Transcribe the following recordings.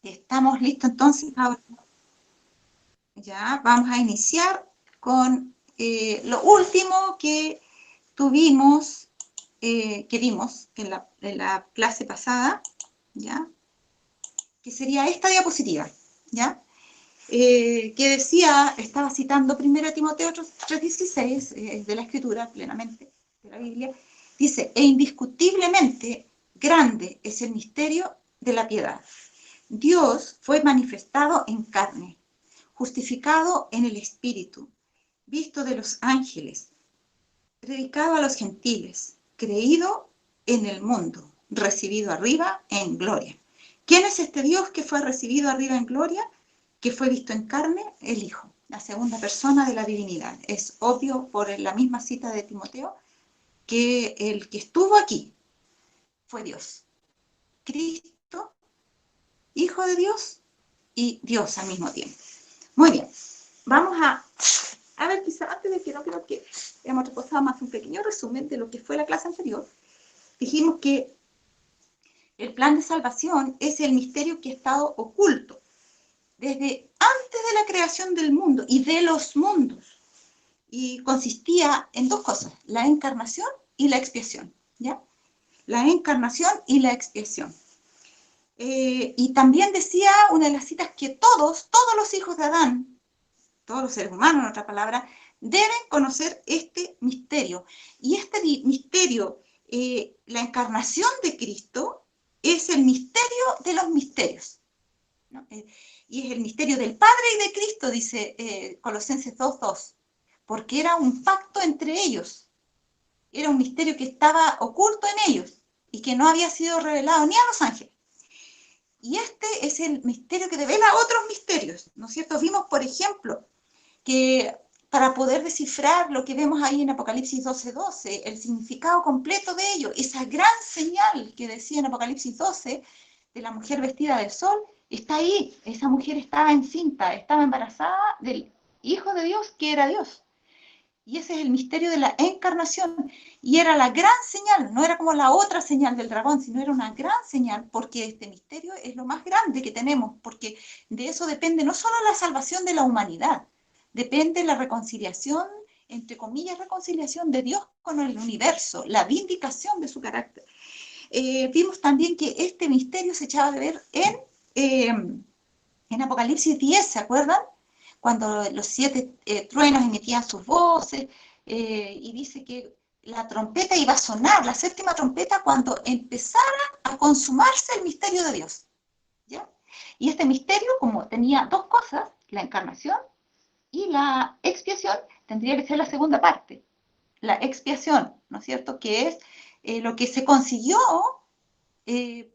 Estamos listos entonces ahora. Ya, vamos a iniciar con lo último que tuvimos, que vimos en la clase pasada, ¿ya? Que sería esta diapositiva, ¿ya? Que decía, estaba citando 1 Timoteo 3:16, de la Escritura, plenamente, de la Biblia, dice, e indiscutiblemente grande es el misterio de la piedad. Dios fue manifestado en carne, justificado en el Espíritu, visto de los ángeles, predicado a los gentiles, creído en el mundo, recibido arriba en gloria. ¿Quién es este Dios que fue recibido arriba en gloria? Que fue visto en carne, el Hijo, la segunda persona de la divinidad. Es obvio por la misma cita de Timoteo que el que estuvo aquí fue Dios. Cristo, Hijo de Dios y Dios al mismo tiempo. Muy bien, vamos a ver, quizá antes de que no creo que hemos repasado más un pequeño resumen de lo que fue la clase anterior. Dijimos que el plan de salvación es el misterio que ha estado oculto desde antes de la creación del mundo y de los mundos. Y consistía en dos cosas, la encarnación y la expiación, ¿ya? La encarnación y la expiación. Y también decía una de las citas que todos los hijos de Adán, todos los seres humanos, en otra palabra, deben conocer este misterio. Y este misterio, la encarnación de Cristo, es el misterio de los misterios, ¿no? Y es el misterio del Padre y de Cristo, dice Colosenses 2:2, porque era un pacto entre ellos, era un misterio que estaba oculto en ellos y que no había sido revelado ni a los ángeles. Y este es el misterio que devela otros misterios, ¿no es cierto? Vimos, por ejemplo, que para poder descifrar lo que vemos ahí en Apocalipsis 12:12, el significado completo de ello, esa gran señal que decía en Apocalipsis 12, de la mujer vestida del sol, está ahí. Esa mujer estaba encinta, estaba embarazada del Hijo de Dios, que era Dios. Y ese es el misterio de la encarnación. Y era la gran señal, no era como la otra señal del dragón, sino era una gran señal, porque este misterio es lo más grande que tenemos, porque de eso depende no solo la salvación de la humanidad, depende la reconciliación, entre comillas, reconciliación de Dios con el universo, la vindicación de su carácter. Vimos también que este misterio se echaba de ver en Apocalipsis 10, ¿se acuerdan? Cuando los 7 truenos emitían sus voces, y dice que la trompeta iba a sonar, la séptima trompeta, cuando empezara a consumarse el misterio de Dios, ¿ya? Y este misterio, como tenía dos cosas, la encarnación y la expiación, tendría que ser la segunda parte, la expiación, ¿no es cierto? Que es lo que se consiguió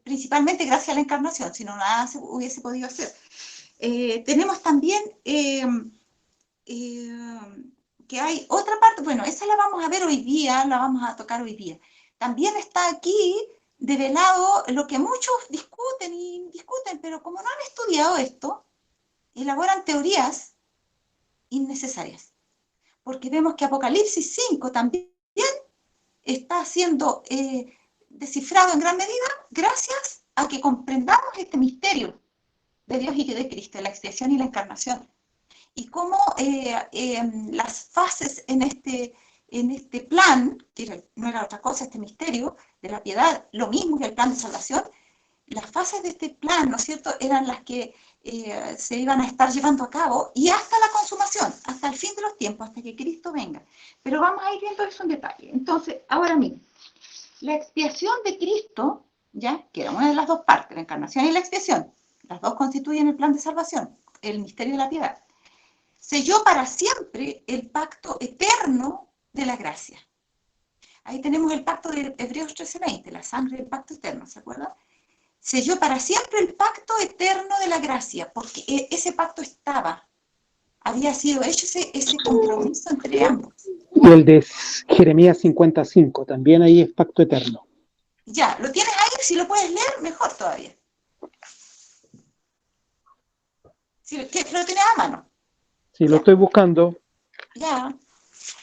principalmente gracias a la encarnación, si no nada se hubiese podido hacer. Tenemos también que hay otra parte, bueno, esa la vamos a ver hoy día, la vamos a tocar hoy día. También está aquí develado lo que muchos discuten y discuten, pero como no han estudiado esto, elaboran teorías innecesarias. Porque vemos que Apocalipsis 5 también está siendo descifrado en gran medida gracias a que comprendamos este misterio de Dios y de Cristo, la expiación y la encarnación. Y cómo las fases en este plan, que no era otra cosa, este misterio de la piedad, lo mismo que el plan de salvación, las fases de este plan, ¿no es cierto?, eran las que se iban a estar llevando a cabo y hasta la consumación, hasta el fin de los tiempos, hasta que Cristo venga. Pero vamos a ir viendo eso en detalle. Entonces, ahora mismo, la expiación de Cristo, ¿ya?, que era una de las dos partes, la encarnación y la expiación, las dos constituyen el plan de salvación, el misterio de la piedad, selló para siempre el pacto eterno de la gracia. Ahí tenemos el pacto de Hebreos 13:20, la sangre del pacto eterno, ¿se acuerdan? Selló para siempre el pacto eterno de la gracia, porque ese pacto había sido hecho ese compromiso entre ambos. Y el de Jeremías 55, también ahí es pacto eterno. Ya, ¿lo tienes ahí? Si lo puedes leer, mejor todavía. Si lo tienes a mano. Sí, lo estoy buscando. Ya.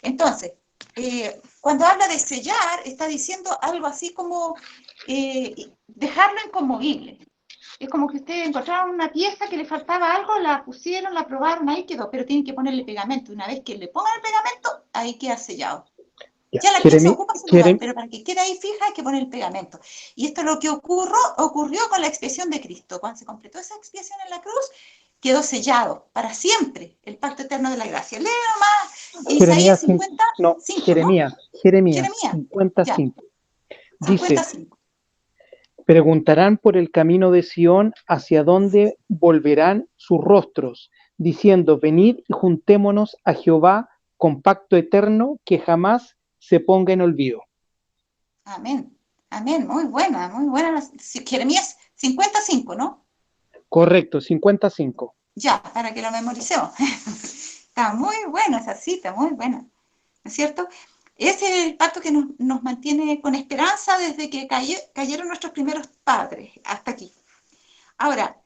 Entonces, cuando habla de sellar, está diciendo algo así como dejarlo inconmovible. Es como que ustedes encontraron una pieza que le faltaba algo, la pusieron, la probaron, ahí quedó, pero tienen que ponerle pegamento. Una vez que le pongan el pegamento, ahí queda sellado. Ya, Ya la pieza ocupa su lugar, pero para que quede ahí fija hay que poner el pegamento. Y esto es lo que ocurrió con la expiación de Cristo. Cuando se completó esa expiación en la cruz, quedó sellado para siempre el pacto eterno de la gracia. Lee nomás Isaías 55, Jeremías Jeremías, ya, 55. Dice, 55. preguntarán por el camino de Sión hacia dónde volverán sus rostros, diciendo, venid y juntémonos a Jehová con pacto eterno que jamás se ponga en olvido. Amén, amén, muy buena. Jeremías 55, ¿no? Correcto, 55. Ya, para que lo memoricemos. Está muy buena esa cita, muy buena. ¿No es cierto? Ese es el pacto que nos mantiene con esperanza desde que cayeron nuestros primeros padres hasta aquí. Ahora,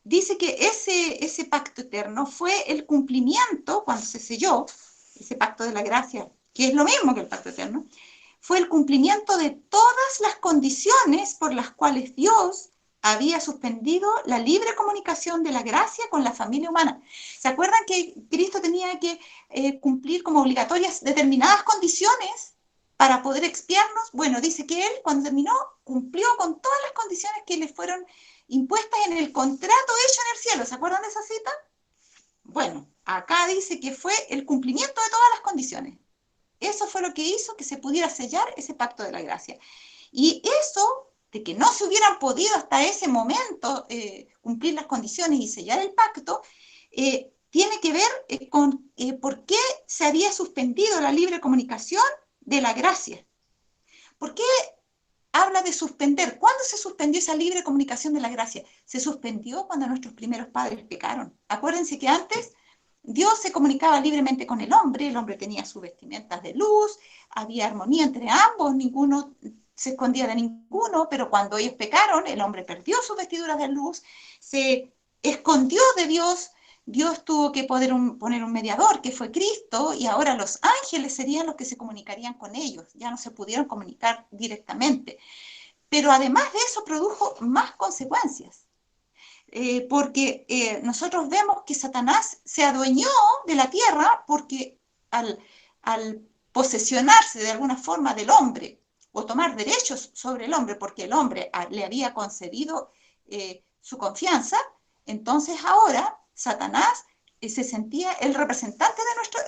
dice que ese pacto eterno fue el cumplimiento, cuando se selló, ese pacto de la gracia, que es lo mismo que el pacto eterno, fue el cumplimiento de todas las condiciones por las cuales Dios había suspendido la libre comunicación de la gracia con la familia humana. ¿Se acuerdan que Cristo tenía que cumplir como obligatorias determinadas condiciones para poder expiarnos? Bueno, dice que Él, cuando terminó, cumplió con todas las condiciones que le fueron impuestas en el contrato hecho en el cielo. ¿Se acuerdan de esa cita? Bueno, acá dice que fue el cumplimiento de todas las condiciones. Eso fue lo que hizo que se pudiera sellar ese pacto de la gracia. Y eso, de que no se hubieran podido hasta ese momento cumplir las condiciones y sellar el pacto, tiene que ver con por qué se había suspendido la libre comunicación de la gracia. ¿Por qué habla de suspender? ¿Cuándo se suspendió esa libre comunicación de la gracia? Se suspendió cuando nuestros primeros padres pecaron. Acuérdense que antes Dios se comunicaba libremente con el hombre tenía sus vestimentas de luz, había armonía entre ambos, ninguno se escondía de ninguno, pero cuando ellos pecaron, el hombre perdió sus vestiduras de luz, se escondió de Dios, Dios tuvo que poner un mediador, que fue Cristo, y ahora los ángeles serían los que se comunicarían con ellos, ya no se pudieron comunicar directamente. Pero además de eso produjo más consecuencias. Porque nosotros vemos que Satanás se adueñó de la tierra porque al posesionarse de alguna forma del hombre o tomar derechos sobre el hombre porque el hombre le había concedido su confianza, entonces ahora Satanás se sentía el representante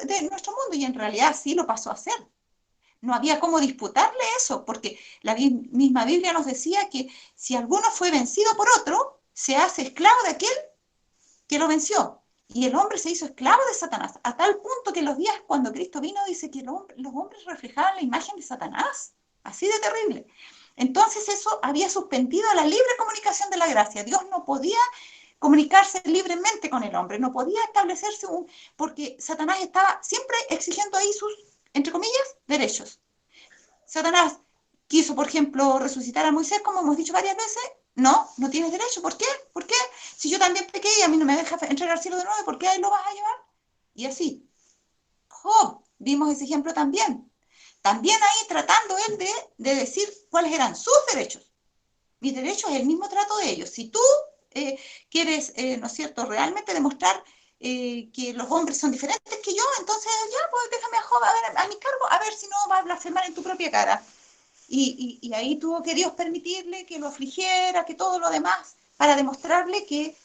de nuestro mundo y en realidad sí lo pasó a ser. No había cómo disputarle eso, porque la misma Biblia nos decía que si alguno fue vencido por otro, se hace esclavo de aquel que lo venció. Y el hombre se hizo esclavo de Satanás, a tal punto que los días cuando Cristo vino dice que los hombres reflejaban la imagen de Satanás, así de terrible. Entonces eso había suspendido la libre comunicación de la gracia. Dios no podía comunicarse libremente con el hombre, no podía establecerse porque Satanás estaba siempre exigiendo ahí sus, entre comillas, derechos. Satanás quiso, por ejemplo, resucitar a Moisés, como hemos dicho varias veces. No, no tienes derecho. ¿Por qué? ¿Por qué? Si yo también pequé y a mí no me deja entrar al cielo de nuevo, ¿por qué ahí lo vas a llevar? Y así. Job, vimos ese ejemplo también. También ahí tratando él de decir cuáles eran sus derechos. Mis derechos es el mismo trato de ellos. Si tú quieres, ¿no es cierto?, realmente demostrar que los hombres son diferentes que yo, entonces ya, pues déjame a Job a mi cargo, a ver si no va a blasfemar en tu propia cara. Y ahí tuvo que Dios permitirle que lo afligiera, que todo lo demás, para demostrarle que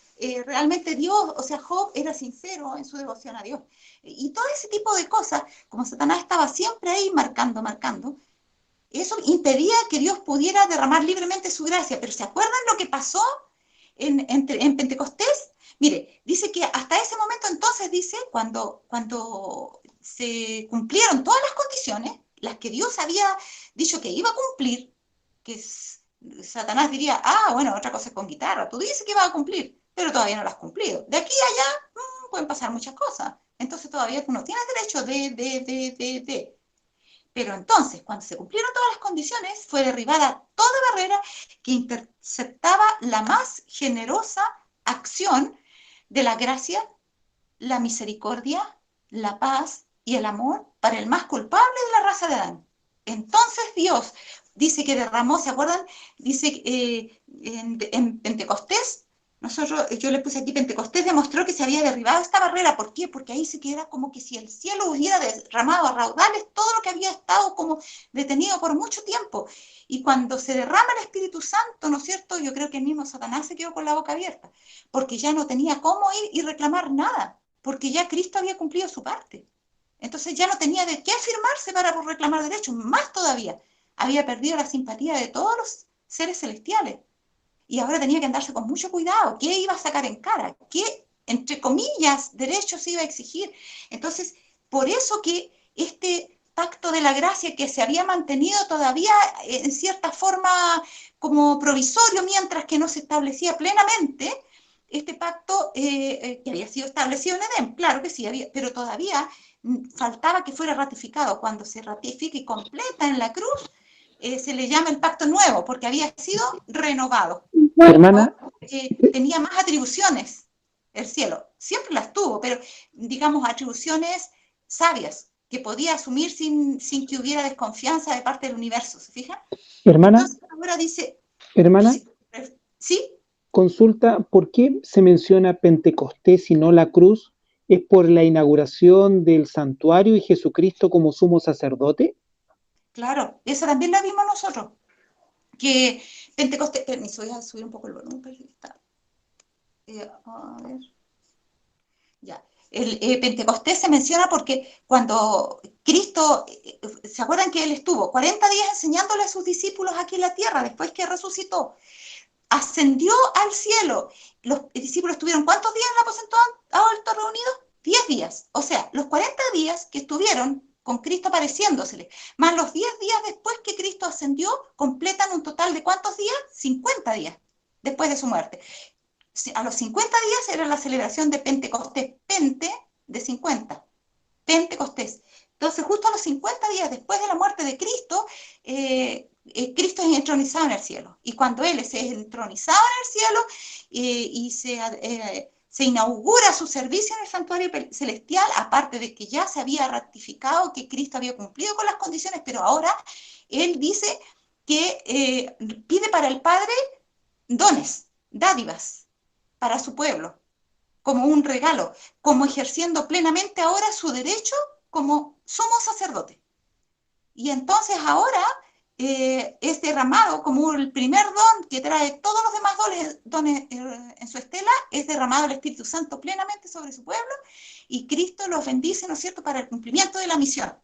realmente Dios, o sea, Job era sincero en su devoción a Dios. Y todo ese tipo de cosas, como Satanás estaba siempre ahí marcando, eso impedía que Dios pudiera derramar libremente su gracia. Pero ¿se acuerdan lo que pasó en Pentecostés? Mire, dice que hasta ese momento entonces, dice, cuando se cumplieron todas las condiciones, las que Dios había dicho que iba a cumplir, que Satanás diría, bueno, otra cosa es con guitarra, tú dices que iba a cumplir, pero todavía no las has cumplido. De aquí a allá pueden pasar muchas cosas. Entonces todavía tú no tienes derecho de. Pero entonces, cuando se cumplieron todas las condiciones, fue derribada toda barrera que interceptaba la más generosa acción de la gracia, la misericordia, la paz y el amor para el más culpable de la raza de Adán. Entonces Dios, dice que derramó, ¿se acuerdan? Dice en Pentecostés, yo le puse aquí, Pentecostés demostró que se había derribado esta barrera. ¿Por qué? Porque ahí se queda como que si el cielo hubiera derramado a raudales todo lo que había estado como detenido por mucho tiempo. Y cuando se derrama el Espíritu Santo, ¿no es cierto? Yo creo que el mismo Satanás se quedó con la boca abierta, porque ya no tenía cómo ir y reclamar nada, porque ya Cristo había cumplido su parte. Entonces ya no tenía de qué afirmarse para reclamar derechos, más todavía. Había perdido la simpatía de todos los seres celestiales. Y ahora tenía que andarse con mucho cuidado. ¿Qué iba a sacar en cara? ¿Qué, entre comillas, derechos iba a exigir? Entonces, por eso que este pacto de la gracia que se había mantenido todavía en cierta forma como provisorio mientras que no se establecía plenamente, este pacto que había sido establecido en Edén, claro que sí, pero todavía faltaba que fuera ratificado. Cuando se ratifica y completa en la cruz, se le llama el pacto nuevo, porque había sido renovado. Hermana, Tenía más atribuciones el cielo, siempre las tuvo, pero digamos atribuciones sabias, que podía asumir sin que hubiera desconfianza de parte del universo, ¿se fijan? hermana, Entonces ahora dice, hermana, ¿sí? consulta, ¿por qué se menciona Pentecostés y no la cruz? ¿Es por la inauguración del santuario y Jesucristo como sumo sacerdote? Claro, esa también la vimos nosotros, que Pentecostés, permiso, voy a subir un poco el volumen, para que está. A ver. Ya. El Pentecostés se menciona porque cuando Cristo, ¿se acuerdan que él estuvo 40 días enseñándole a sus discípulos aquí en la tierra después que resucitó? Ascendió al cielo. Los discípulos estuvieron ¿cuántos días en el aposento alto reunidos? 10 días. O sea, los 40 días que estuvieron con Cristo apareciéndosele, más los 10 días después que Cristo ascendió, completan un total de ¿cuántos días? 50 días después de su muerte. A los 50 días era la celebración de Pentecostés, Pente de 50, Pentecostés. Entonces, justo a los 50 días después de la muerte de Cristo, Cristo es entronizado en el cielo. Y cuando Él es entronizado en el cielo y se inaugura su servicio en el santuario celestial, aparte de que ya se había ratificado que Cristo había cumplido con las condiciones, pero ahora Él dice que pide para el Padre dones, dádivas para su pueblo, como un regalo, como ejerciendo plenamente ahora su derecho como sumo sacerdote. Y entonces ahora es derramado como el primer don que trae todos los demás dones en su estela, es derramado el Espíritu Santo plenamente sobre su pueblo y Cristo los bendice, ¿no es cierto?, para el cumplimiento de la misión.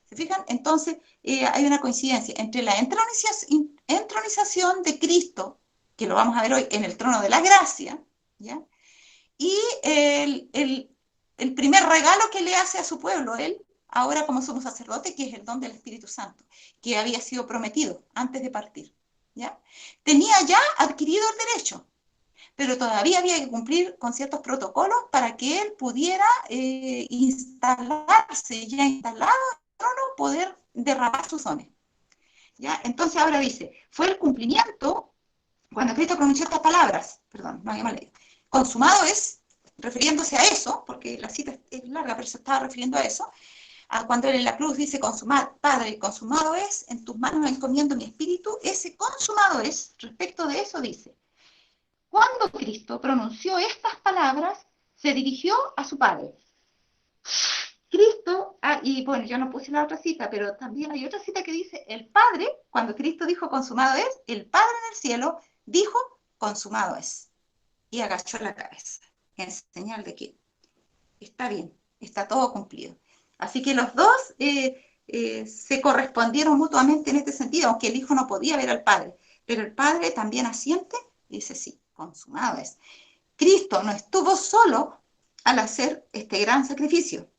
¿Se fijan? Entonces hay una coincidencia entre la entronización de Cristo, que lo vamos a ver hoy en el trono de la gracia, ¿ya? Y el primer regalo que le hace a su pueblo, él, ahora como sumo sacerdote, que es el don del Espíritu Santo, que había sido prometido antes de partir. ¿Ya? Tenía ya adquirido el derecho, pero todavía había que cumplir con ciertos protocolos para que él pudiera instalarse, ya instalado en el trono, poder derramar sus dones. ¿Ya? Entonces ahora dice, fue el cumplimiento cuando Cristo pronunció estas palabras, perdón, no había mal leído, consumado es, refiriéndose a eso, porque la cita es larga, pero se estaba refiriendo a eso, a cuando él en la cruz dice, consumado, Padre, consumado es, en tus manos encomiendo mi espíritu, ese consumado es, respecto de eso dice, cuando Cristo pronunció estas palabras, se dirigió a su Padre. Cristo, y bueno, yo no puse la otra cita, pero también hay otra cita que dice, el Padre, cuando Cristo dijo consumado es, el Padre en el cielo dijo consumado es. Y agachó la cabeza, en señal de que está bien, está todo cumplido. Así que los dos se correspondieron mutuamente en este sentido, aunque el Hijo no podía ver al Padre, pero el Padre también asiente y dice, sí, consumado es. Cristo no estuvo solo al hacer este gran sacrificio.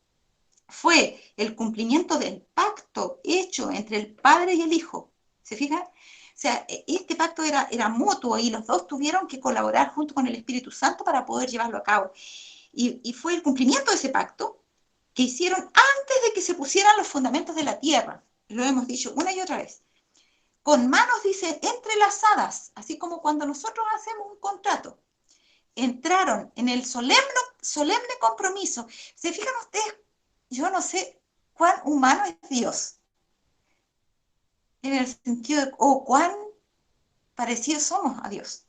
Fue el cumplimiento del pacto hecho entre el Padre y el Hijo. ¿Se fijan? O sea, este pacto era mutuo y los dos tuvieron que colaborar junto con el Espíritu Santo para poder llevarlo a cabo. Y fue el cumplimiento de ese pacto que hicieron antes de que se pusieran los fundamentos de la tierra. Lo hemos dicho una y otra vez. Con manos, dice, entrelazadas, así como cuando nosotros hacemos un contrato. Entraron en el solemne compromiso. ¿Se fijan ustedes? Yo no sé cuán humano es Dios. en el sentido de, oh, cuán parecidos somos a Dios.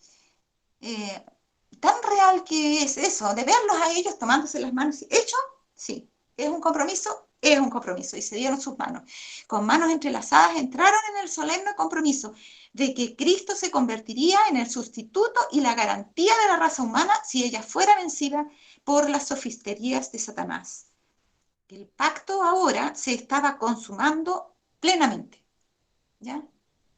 Tan real que es eso, de verlos a ellos tomándose las manos. ¿Hecho? Sí. ¿Es un compromiso? Es un compromiso. Y se dieron sus manos. Con manos entrelazadas entraron en el solemne compromiso de que Cristo se convertiría en el sustituto y la garantía de la raza humana si ella fuera vencida por las sofisterías de Satanás. El pacto ahora se estaba consumando plenamente, ¿ya?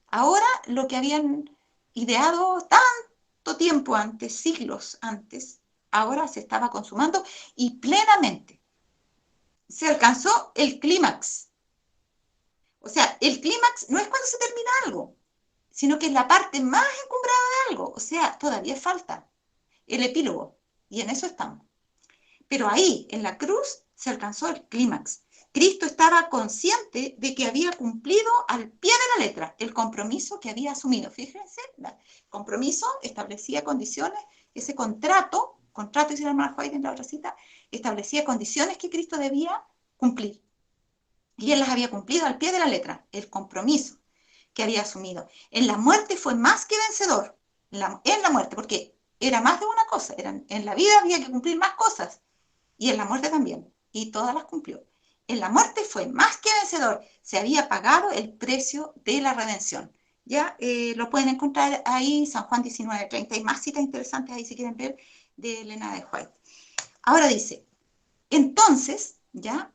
Ahora lo que habían ideado tanto tiempo antes, siglos antes, ahora se estaba consumando y plenamente. Se alcanzó el clímax. O sea, el clímax no es cuando se termina algo, sino que es la parte más encumbrada de algo. O sea, todavía falta el epílogo y en eso estamos. Pero ahí, en la cruz, se alcanzó el clímax. Cristo estaba consciente de que había cumplido al pie de la letra el compromiso que había asumido. Fíjense, el compromiso establecía condiciones, ese contrato dice la hermana White en la otra cita, establecía condiciones que Cristo debía cumplir. Y él las había cumplido al pie de la letra, el compromiso que había asumido. En la muerte fue más que vencedor, en la muerte, porque era más de una cosa, en la vida había que cumplir más cosas, y en la muerte también, y todas las cumplió. En la muerte fue más que vencedor, se había pagado el precio de la redención. Ya lo pueden encontrar ahí, San Juan 19:30, hay más citas interesantes ahí si quieren ver, de Elena de White. Ahora dice, entonces, ya,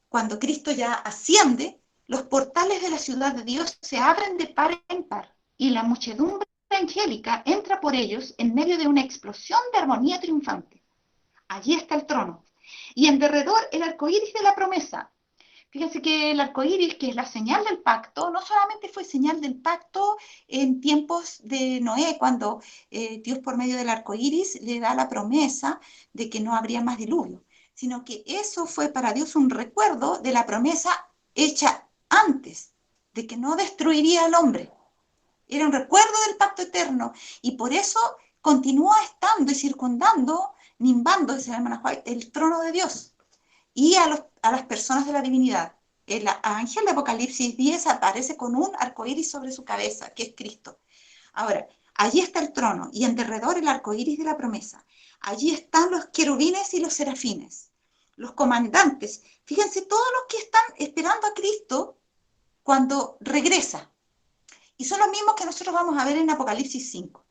cuando Cristo ya asciende, los portales de la ciudad de Dios se abren de par en par, y la muchedumbre angélica entra por ellos en medio de una explosión de armonía triunfante. Allí está el trono, y en derredor el arco iris de la promesa. Fíjense que el arco iris, que es la señal del pacto, no solamente fue señal del pacto en tiempos de Noé, cuando Dios por medio del arco iris le da la promesa de que no habría más diluvio, sino que eso fue para Dios un recuerdo de la promesa hecha antes, de que no destruiría al hombre. Era un recuerdo del pacto eterno, y por eso continúa estando y circundando, nimbando, dice la hermana White, el trono de Dios y a las personas de la divinidad. El ángel de Apocalipsis 10 aparece con un arcoíris sobre su cabeza, que es Cristo. Ahora, allí está el trono y en derredor el arcoíris de la promesa. Allí están los querubines y los serafines, los comandantes. Fíjense, todos los que están esperando a Cristo cuando regresa. Y son los mismos que nosotros vamos a ver en Apocalipsis 5.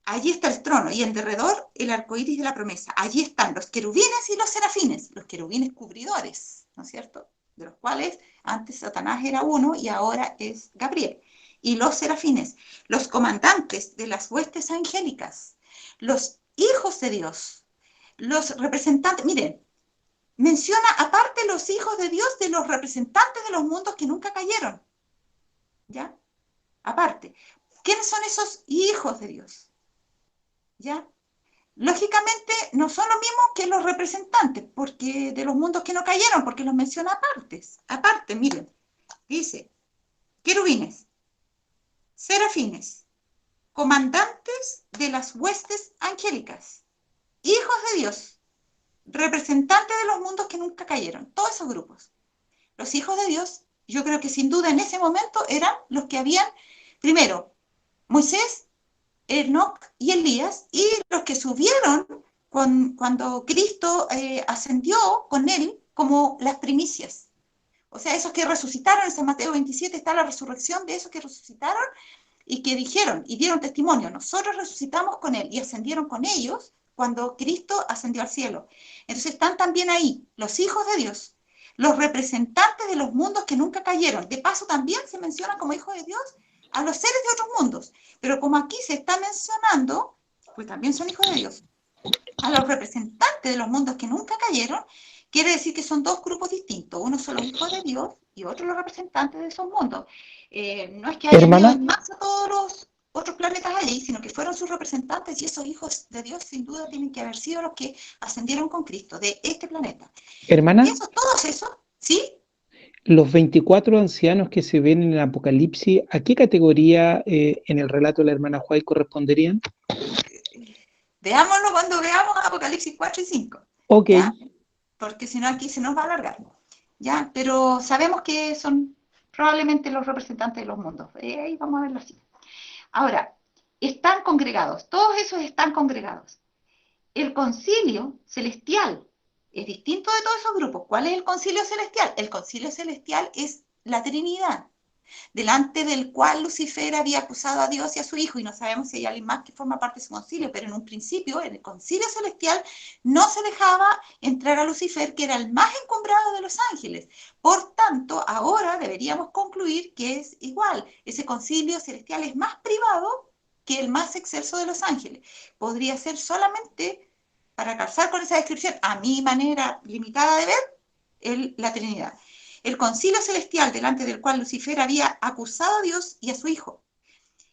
Allí está el trono y en derredor el arco iris de la promesa. Allí están los querubines y los serafines, los querubines cubridores, ¿no es cierto? De los cuales antes Satanás era uno y ahora es Gabriel. Y los serafines, los comandantes de las huestes angélicas, los hijos de Dios, los representantes. Miren, menciona aparte los hijos de Dios de los representantes de los mundos que nunca cayeron. ¿Ya? Aparte, ¿quiénes son esos hijos de Dios? ¿Ya? Lógicamente no son lo mismo que los representantes, porque de los mundos que no cayeron, porque los menciona aparte, miren, dice, querubines, serafines, comandantes de las huestes angélicas, hijos de Dios, representantes de los mundos que nunca cayeron, todos esos grupos. Los hijos de Dios, yo creo que sin duda en ese momento eran los que habían, primero, Moisés, Enoc y Elías, y los que subieron cuando Cristo ascendió con él como las primicias. O sea, esos que resucitaron, en San Mateo 27 está la resurrección de esos que resucitaron y que dijeron y dieron testimonio, nosotros resucitamos con él y ascendieron con ellos cuando Cristo ascendió al cielo. Entonces están también ahí los hijos de Dios, los representantes de los mundos que nunca cayeron. De paso también se menciona como hijos de Dios a los seres de otros mundos, pero como aquí se está mencionando, pues también son hijos de Dios, a los representantes de los mundos que nunca cayeron, quiere decir que son dos grupos distintos, uno son los hijos de Dios y otros los representantes de esos mundos. No es que hayan ido Hermana, en masa todos los otros planetas allí, sino que fueron sus representantes, y esos hijos de Dios sin duda tienen que haber sido los que ascendieron con Cristo de este planeta. hermana, Todos esos, ¿sí? los 24 ancianos que se ven en el Apocalipsis, ¿a qué categoría en el relato de la hermana White corresponderían? Veámoslo cuando veamos Apocalipsis 4 y 5. Ok. ¿Ya? Porque si no aquí se nos va a alargar. ¿Ya? Pero sabemos que son probablemente los representantes de los mundos. Ahí vamos a verlo así. Ahora, están congregados, todos esos están congregados. El concilio celestial es distinto de todos esos grupos. ¿Cuál es el concilio celestial? El concilio celestial es la Trinidad, delante del cual Lucifer había acusado a Dios y a su hijo, y no sabemos si hay alguien más que forma parte de su concilio, pero en un principio, en el concilio celestial, no se dejaba entrar a Lucifer, que era el más encumbrado de los ángeles. Por tanto, ahora deberíamos concluir que es igual. Ese concilio celestial es más privado que el más excelso de los ángeles. Podría ser solamente, para calzar con esa descripción, a mi manera limitada de ver, la Trinidad. El concilio celestial delante del cual Lucifer había acusado a Dios y a su hijo.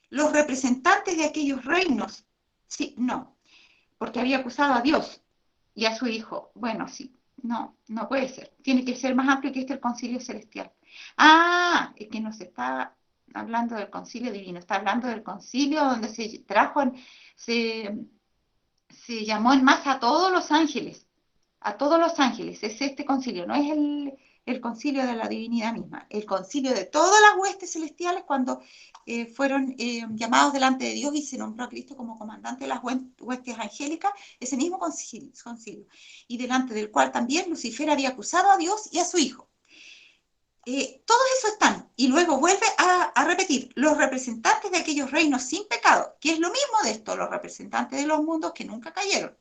Los representantes de aquellos reinos, sí, no, porque había acusado a Dios y a su hijo. Bueno, sí, no puede ser. Tiene que ser más amplio que el concilio celestial. Ah, es que no se está hablando del concilio divino, está hablando del concilio donde se trajo, se llamó en masa a todos los ángeles. A todos los ángeles, es este concilio, no es el concilio de la divinidad misma, el concilio de todas las huestes celestiales cuando fueron llamados delante de Dios y se nombró a Cristo como comandante de las huestes angélicas, ese mismo concilio, y delante del cual también Lucifer había acusado a Dios y a su hijo. Todos esos están, y luego vuelve a repetir, los representantes de aquellos reinos sin pecado, que es lo mismo de esto, los representantes de los mundos que nunca cayeron.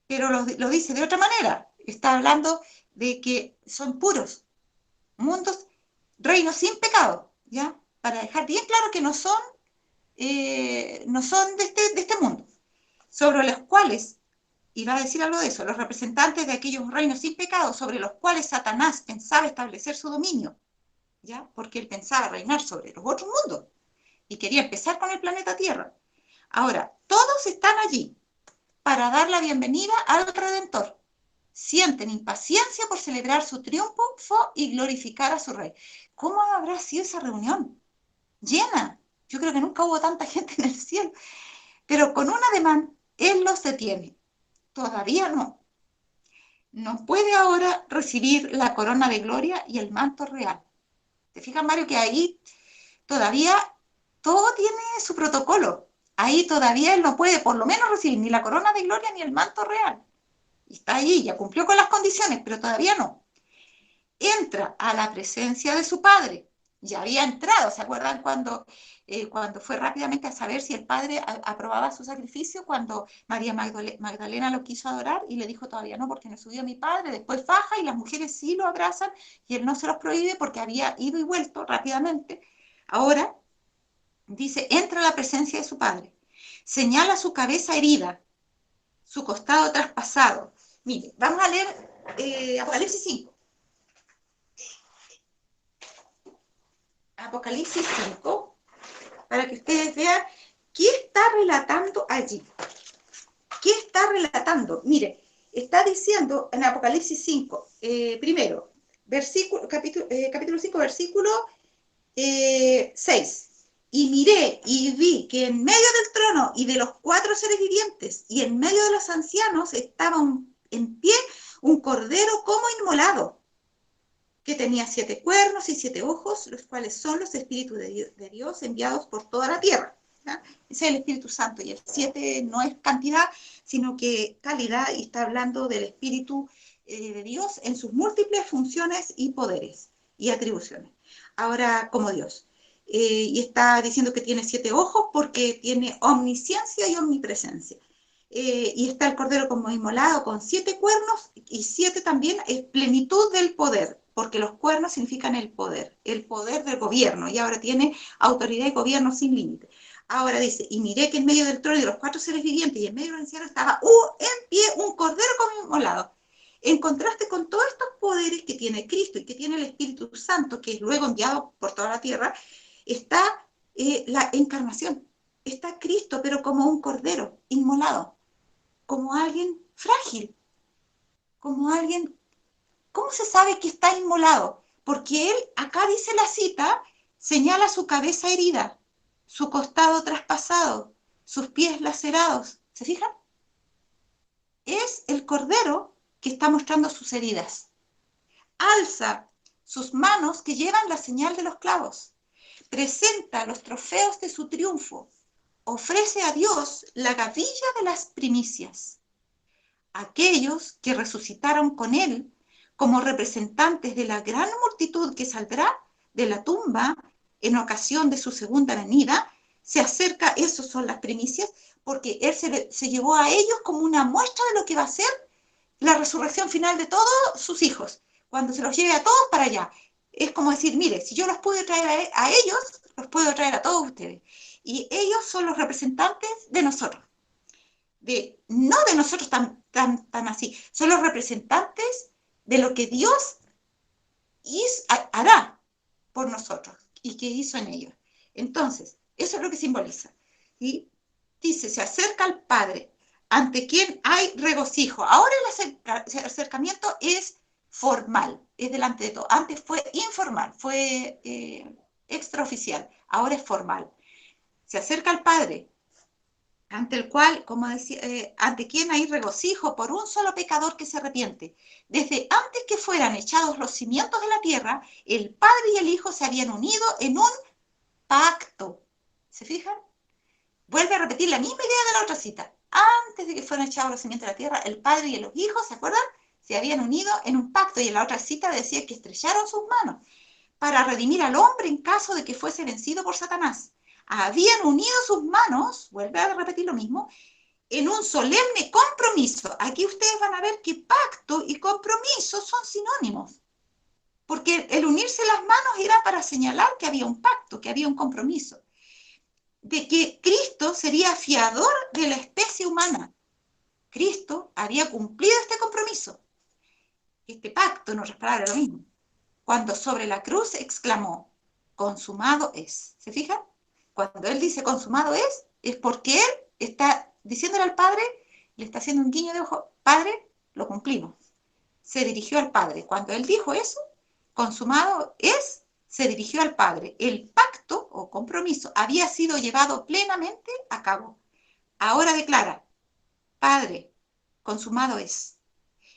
Pero lo dice de otra manera. Está hablando de que son puros mundos, reinos sin pecado, ¿ya? Para dejar bien claro que no son de este mundo, sobre los cuales, y va a decir algo de eso, los representantes de aquellos reinos sin pecado, sobre los cuales Satanás pensaba establecer su dominio, ¿ya? Porque él pensaba reinar sobre los otros mundos y quería empezar con el planeta Tierra. Ahora, todos están allí para dar la bienvenida al Redentor. Sienten impaciencia por celebrar su triunfo y glorificar a su rey. ¿Cómo habrá sido esa reunión? Llena. Yo creo que nunca hubo tanta gente en el cielo. Pero con un ademán, él los detiene. Todavía no. No puede ahora recibir la corona de gloria y el manto real. ¿Te fijas, Mario, que ahí todavía todo tiene su protocolo? Ahí todavía él no puede por lo menos recibir ni la corona de gloria ni el manto real. Está allí, ya cumplió con las condiciones, pero todavía no. Entra a la presencia de su padre. Ya había entrado, ¿se acuerdan cuando fue rápidamente a saber si el padre aprobaba su sacrificio? Cuando María Magdalena lo quiso adorar y le dijo todavía no, porque no subió mi padre. Después baja y las mujeres sí lo abrazan y él no se los prohíbe porque había ido y vuelto rápidamente. Ahora dice, entra a la presencia de su padre. Señala su cabeza herida, su costado traspasado. Mire, vamos a leer Apocalipsis 5. Apocalipsis 5, para que ustedes vean qué está relatando allí. ¿Qué está relatando? Mire, está diciendo en Apocalipsis 5, primero, capítulo 5, versículo 6. Y miré y vi que en medio del trono y de los 4 seres vivientes y en medio de los ancianos estaba en pie un cordero como inmolado, que tenía 7 cuernos y 7 ojos, los cuales son los espíritus de Dios enviados por toda la tierra. ¿Ya? Ese es el Espíritu Santo, y el 7 no es cantidad, sino que calidad, y está hablando del Espíritu de Dios en sus múltiples funciones y poderes y atribuciones. Ahora, como Dios. Y está diciendo que tiene 7 ojos porque tiene omnisciencia y omnipresencia. Y está el cordero como inmolado con 7 cuernos, y 7 también es plenitud del poder, porque los cuernos significan el poder del gobierno, y ahora tiene autoridad y gobierno sin límite. Ahora dice, y miré que en medio del trono y de los 4 seres vivientes y en medio del anciano estaba en pie un cordero como inmolado. En contraste con todos estos poderes que tiene Cristo y que tiene el Espíritu Santo, que es luego enviado por toda la tierra, está la encarnación. Está Cristo, pero como un cordero inmolado, como alguien frágil, como alguien. ¿Cómo se sabe que está inmolado? Porque él, acá dice la cita, señala su cabeza herida, su costado traspasado, sus pies lacerados. ¿Se fijan? Es el cordero que está mostrando sus heridas. Alza sus manos que llevan la señal de los clavos. Presenta los trofeos de su triunfo. Ofrece a Dios la gavilla de las primicias. Aquellos que resucitaron con él como representantes de la gran multitud que saldrá de la tumba en ocasión de su segunda venida, se acerca, esos son las primicias, porque él se llevó a ellos como una muestra de lo que va a ser la resurrección final de todos sus hijos, cuando se los lleve a todos para allá. Es como decir, mire, si yo los puedo traer a ellos, los puedo traer a todos ustedes. Y ellos son los representantes de nosotros. No de nosotros tan así, son los representantes de lo que Dios hará por nosotros y que hizo en ellos. Entonces, eso es lo que simboliza. Y dice, se acerca al Padre, ante quien hay regocijo. Ahora el acercamiento es formal, es delante de todo. Antes fue informal, fue extraoficial, ahora es formal. Se acerca al Padre, ante el cual, como decía, ante quien hay regocijo por un solo pecador que se arrepiente. Desde antes que fueran echados los cimientos de la tierra, el Padre y el Hijo se habían unido en un pacto. ¿Se fijan? Vuelve a repetir la misma idea de la otra cita. Antes de que fueran echados los cimientos de la tierra, el Padre y los hijos, ¿se acuerdan? Se habían unido en un pacto, y en la otra cita decía que estrecharon sus manos para redimir al hombre en caso de que fuese vencido por Satanás. Habían unido sus manos, vuelve a repetir lo mismo, en un solemne compromiso. Aquí ustedes van a ver que pacto y compromiso son sinónimos, porque el unirse las manos era para señalar que había un pacto, que había un compromiso, de que Cristo sería fiador de la especie humana. Cristo había cumplido este compromiso, este pacto, en otras palabras, lo mismo, cuando sobre la cruz exclamó, consumado es. ¿Se fijan? Cuando él dice consumado es porque él está diciéndole al Padre, le está haciendo un guiño de ojo, Padre, lo cumplimos. Se dirigió al Padre. Cuando él dijo eso, consumado es, se dirigió al Padre. El pacto o compromiso había sido llevado plenamente a cabo. Ahora declara, Padre, consumado es.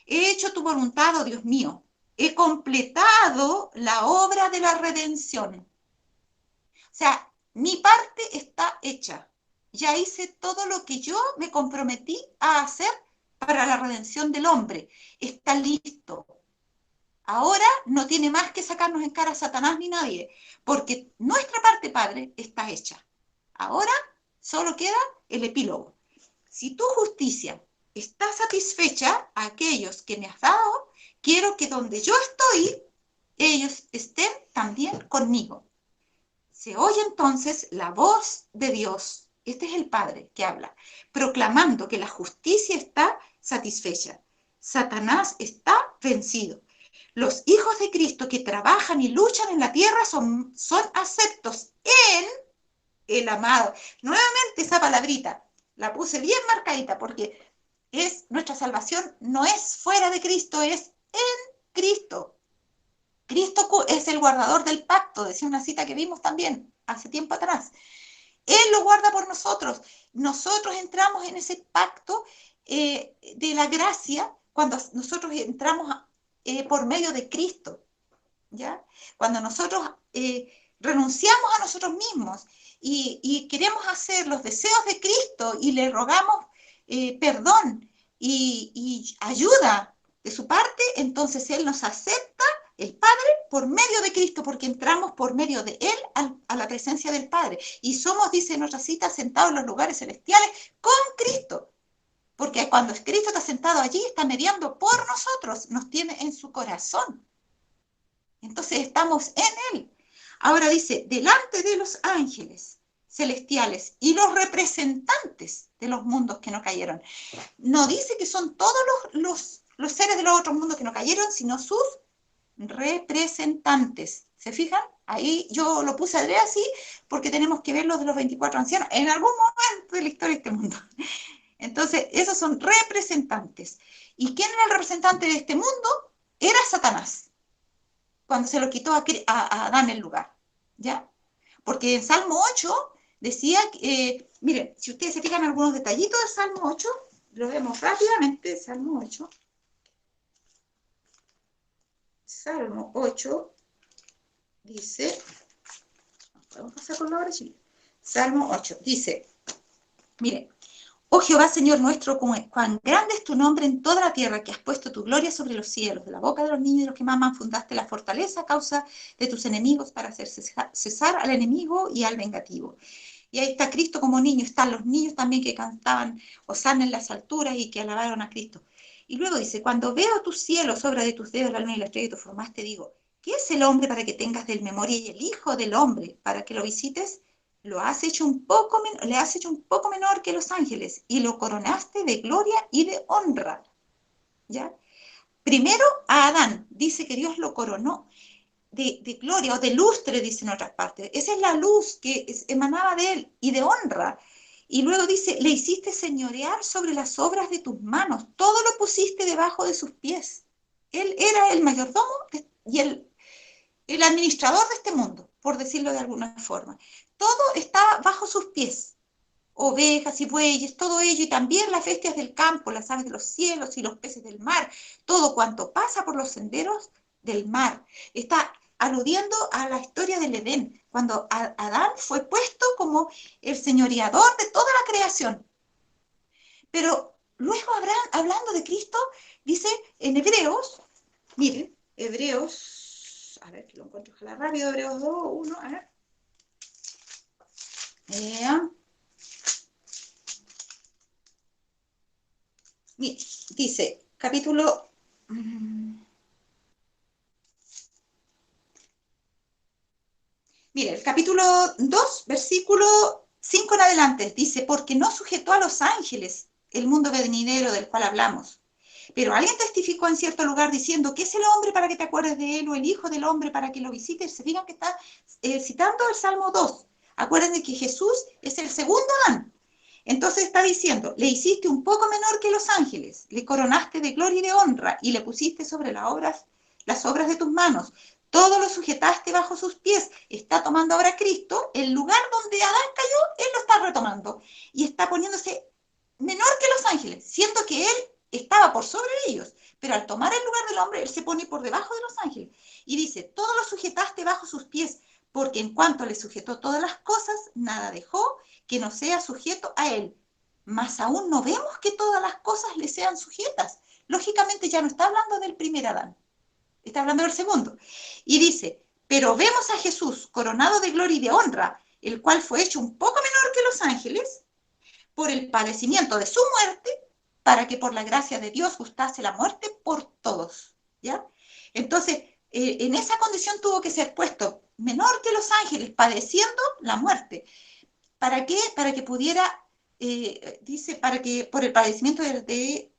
He hecho tu voluntad, oh Dios mío. He completado la obra de la redención. O sea, mi parte está hecha. Ya hice todo lo que yo me comprometí a hacer para la redención del hombre. Está listo. Ahora no tiene más que sacarnos en cara a Satanás ni nadie, porque nuestra parte, Padre, está hecha. Ahora solo queda el epílogo. Si tu justicia está satisfecha a aquellos que me has dado, quiero que donde yo estoy, ellos estén también conmigo. Se oye entonces la voz de Dios, este es el Padre que habla, proclamando que la justicia está satisfecha. Satanás está vencido. Los hijos de Cristo que trabajan y luchan en la tierra son aceptos en el amado. Nuevamente esa palabrita, la puse bien marcadita porque nuestra salvación no es fuera de Cristo, es en Cristo. Cristo es el guardador del pacto, decía una cita que vimos también hace tiempo atrás. Él lo guarda por nosotros. Nosotros entramos en ese pacto de la gracia cuando nosotros entramos por medio de Cristo, ¿ya? Cuando nosotros renunciamos a nosotros mismos y queremos hacer los deseos de Cristo y le rogamos perdón y ayuda de su parte, entonces Él nos acepta, el Padre, por medio de Cristo, porque entramos por medio de Él a la presencia del Padre. Y somos, dice en otra cita, sentados en los lugares celestiales con Cristo. Porque cuando Cristo está sentado allí, está mediando por nosotros, nos tiene en su corazón. Entonces estamos en Él. Ahora dice, delante de los ángeles celestiales y los representantes de los mundos que no cayeron. No dice que son todos los seres de los otros mundos que no cayeron, sino sus representantes. ¿Se fijan? Ahí yo lo puse así porque tenemos que ver los de los 24 ancianos en algún momento de la historia de este mundo. Entonces, esos son representantes. ¿Y quién era el representante de este mundo? Era Satanás, cuando se lo quitó a Adán el lugar, ¿ya? Porque en Salmo 8 decía, miren, si ustedes se fijan en algunos detallitos de Salmo 8, lo vemos rápidamente, Salmo 8. Salmo 8, dice, podemos pasar con la hora, sí. Salmo 8, dice, mire, oh Jehová, Señor nuestro, cuán grande es tu nombre en toda la tierra, que has puesto tu gloria sobre los cielos, de la boca de los niños y de los que maman fundaste la fortaleza a causa de tus enemigos para hacer cesar al enemigo y al vengativo. Y ahí está Cristo como niño, están los niños también que cantaban Hosana en las alturas y que alabaron a Cristo. Y luego dice, cuando veo tus cielos, obra de tus dedos, la luna y la estrella que tú formaste, digo, ¿qué es el hombre para que tengas del memoria y el hijo del hombre para que lo visites? Lo has hecho le has hecho un poco menor que los ángeles y lo coronaste de gloria y de honra. ¿Ya? Primero a Adán, dice que Dios lo coronó de gloria o de lustre, dice en otras partes. Esa es la luz que emanaba de él y de honra. Y luego dice, le hiciste señorear sobre las obras de tus manos, todo lo pusiste debajo de sus pies. Él era el mayordomo y el administrador de este mundo, por decirlo de alguna forma. Todo estaba bajo sus pies. Ovejas y bueyes, todo ello, y también las bestias del campo, las aves de los cielos y los peces del mar, todo cuanto pasa por los senderos del mar. Está aludiendo a la historia del Edén, cuando Adán fue puesto como el señoreador de toda la creación. Pero luego hablando de Cristo, dice en Hebreos, miren, Hebreos, a ver, lo encuentro ojalá rápido, Hebreos 2, 1, a ver. Dice, capítulo... Mire, el capítulo 2, versículo 5 en adelante, dice, porque no sujetó a los ángeles el mundo venidero del cual hablamos. Pero alguien testificó en cierto lugar diciendo, ¿qué es el hombre para que te acuerdes de él? O el hijo del hombre para que lo visites. Se digan que está citando el Salmo 2. Acuérdense que Jesús es el segundo Adán. Entonces está diciendo, le hiciste un poco menor que los ángeles, le coronaste de gloria y de honra y le pusiste sobre las obras de tus manos. Todo lo sujetaste bajo sus pies. Está tomando ahora Cristo el lugar donde Adán cayó, él lo está retomando y está poniéndose menor que los ángeles, siendo que él estaba por sobre ellos, pero al tomar el lugar del hombre, él se pone por debajo de los ángeles y dice, todo lo sujetaste bajo sus pies, porque en cuanto le sujetó todas las cosas, nada dejó que no sea sujeto a él. Mas aún no vemos que todas las cosas le sean sujetas. Lógicamente ya no está hablando del primer Adán, está hablando del segundo. Y dice, pero vemos a Jesús coronado de gloria y de honra, el cual fue hecho un poco menor que los ángeles, por el padecimiento de su muerte, para que por la gracia de Dios gustase la muerte por todos. ¿Ya? Entonces, en esa condición tuvo que ser puesto menor que los ángeles, padeciendo la muerte. ¿Para qué? Para que pudiera, dice, para que por el padecimiento de